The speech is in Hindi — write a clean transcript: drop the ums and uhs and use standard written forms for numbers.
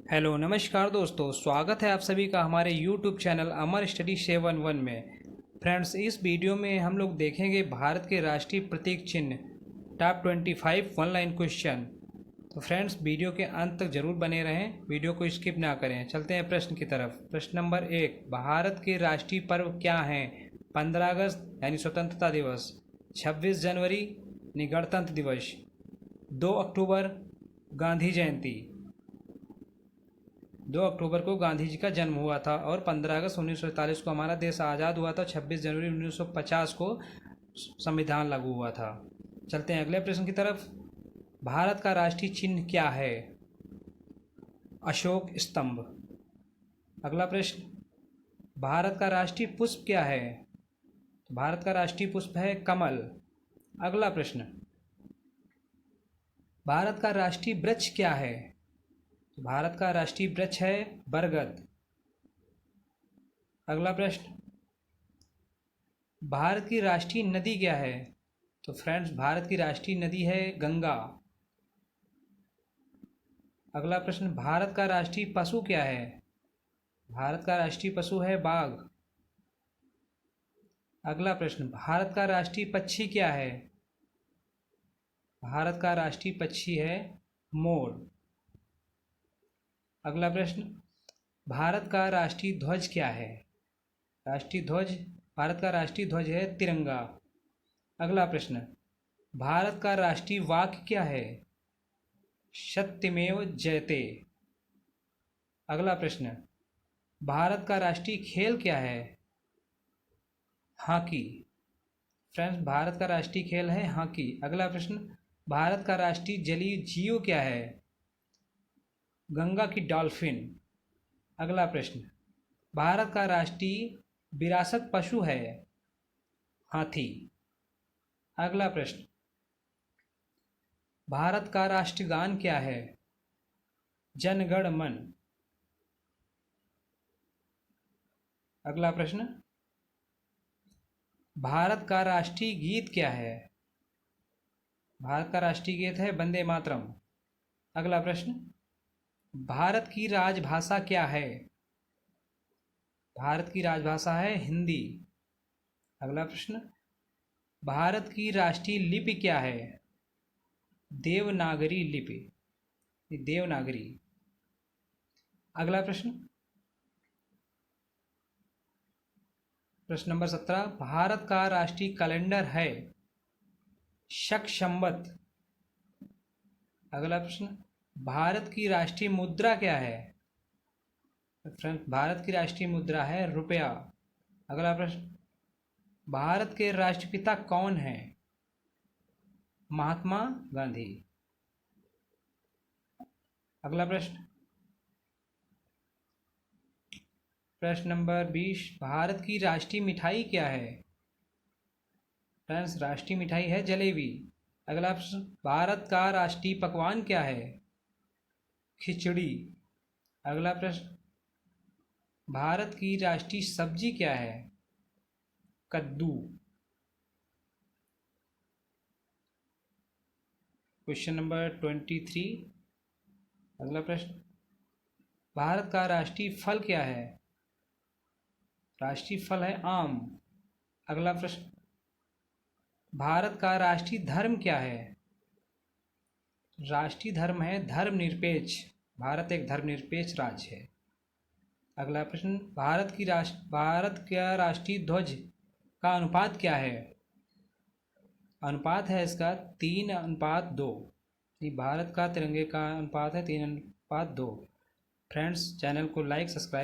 हेलो नमस्कार दोस्तों, स्वागत है आप सभी का हमारे यूट्यूब चैनल अमर स्टडी 7 1 में। फ्रेंड्स, इस वीडियो में हम लोग देखेंगे भारत के राष्ट्रीय प्रतीक चिन्ह टॉप 25 वन लाइन क्वेश्चन। तो फ्रेंड्स, वीडियो के अंत तक जरूर बने रहें, वीडियो को स्किप ना करें। चलते हैं प्रश्न की तरफ। प्रश्न नंबर 1, भारत के राष्ट्रीय पर्व क्या हैं? 15 अगस्त यानी स्वतंत्रता दिवस, 26 जनवरी यानी गणतंत्र दिवस, 2 अक्टूबर गांधी जयंती। 2 अक्टूबर को गांधी जी का जन्म हुआ था और 15 अगस्त 1947 को हमारा देश आज़ाद हुआ था। 26 जनवरी 1950 को संविधान लागू हुआ था। चलते हैं अगले प्रश्न की तरफ। भारत का राष्ट्रीय चिन्ह क्या है? अशोक स्तंभ। अगला प्रश्न, भारत का राष्ट्रीय पुष्प क्या है? भारत का राष्ट्रीय पुष्प है कमल। अगला प्रश्न, भारत का राष्ट्रीय वृक्ष क्या है? भारत का राष्ट्रीय वृक्ष है बरगद। अगला प्रश्न, भारत की राष्ट्रीय नदी क्या है? तो फ्रेंड्स, भारत की राष्ट्रीय नदी है गंगा। अगला प्रश्न, भारत का राष्ट्रीय पशु क्या है? भारत का राष्ट्रीय पशु है बाघ। अगला प्रश्न, भारत का राष्ट्रीय पक्षी क्या है? भारत का राष्ट्रीय पक्षी है मोर। अगला प्रश्न, भारत का राष्ट्रीय ध्वज क्या है? राष्ट्रीय ध्वज, भारत का राष्ट्रीय ध्वज है तिरंगा। अगला प्रश्न, भारत का राष्ट्रीय वाक्य क्या है? सत्यमेव जयते। अगला प्रश्न, भारत का राष्ट्रीय खेल क्या है? हॉकी। फ्रेंड्स, भारत का राष्ट्रीय खेल है हॉकी। अगला प्रश्न, भारत का राष्ट्रीय जलीय जीव क्या है? गंगा की डॉल्फिन। अगला प्रश्न, भारत का राष्ट्रीय विरासत पशु है हाथी। अगला प्रश्न, भारत का राष्ट्रगान क्या है? जन गण मन। अगला प्रश्न, भारत का राष्ट्रीय गीत क्या है? भारत का राष्ट्रीय गीत है वंदे मातरम। अगला प्रश्न, भारत की राजभाषा क्या है? भारत की राजभाषा है हिंदी। अगला प्रश्न, भारत की राष्ट्रीय लिपि क्या है? देवनागरी लिपि, देवनागरी। अगला प्रश्न, प्रश्न नंबर 17, भारत का राष्ट्रीय कैलेंडर है शक संवत। अगला प्रश्न, भारत की राष्ट्रीय मुद्रा क्या है? भारत की राष्ट्रीय मुद्रा है रुपया। अगला प्रश्न, भारत के राष्ट्रपिता कौन है? महात्मा गांधी। अगला प्रश्न, प्रश्न नंबर 20, भारत की राष्ट्रीय मिठाई क्या है? फ्रेंड्स, राष्ट्रीय मिठाई है जलेबी। अगला प्रश्न, भारत का राष्ट्रीय पकवान क्या है? खिचड़ी। अगला प्रश्न, भारत की राष्ट्रीय सब्जी क्या है? कद्दू। क्वेश्चन नंबर 23, अगला प्रश्न, भारत का राष्ट्रीय फल क्या है? राष्ट्रीय फल है आम। अगला प्रश्न, भारत का राष्ट्रीय धर्म क्या है? राष्ट्रीय धर्म है धर्मनिरपेक्ष। भारत एक धर्मनिरपेक्ष राज्य है। अगला प्रश्न, भारत का राष्ट्रीय ध्वज का अनुपात क्या है? अनुपात है इसका 3:2। भारत का तिरंगे का अनुपात है 3:2। फ्रेंड्स, चैनल को लाइक सब्सक्राइब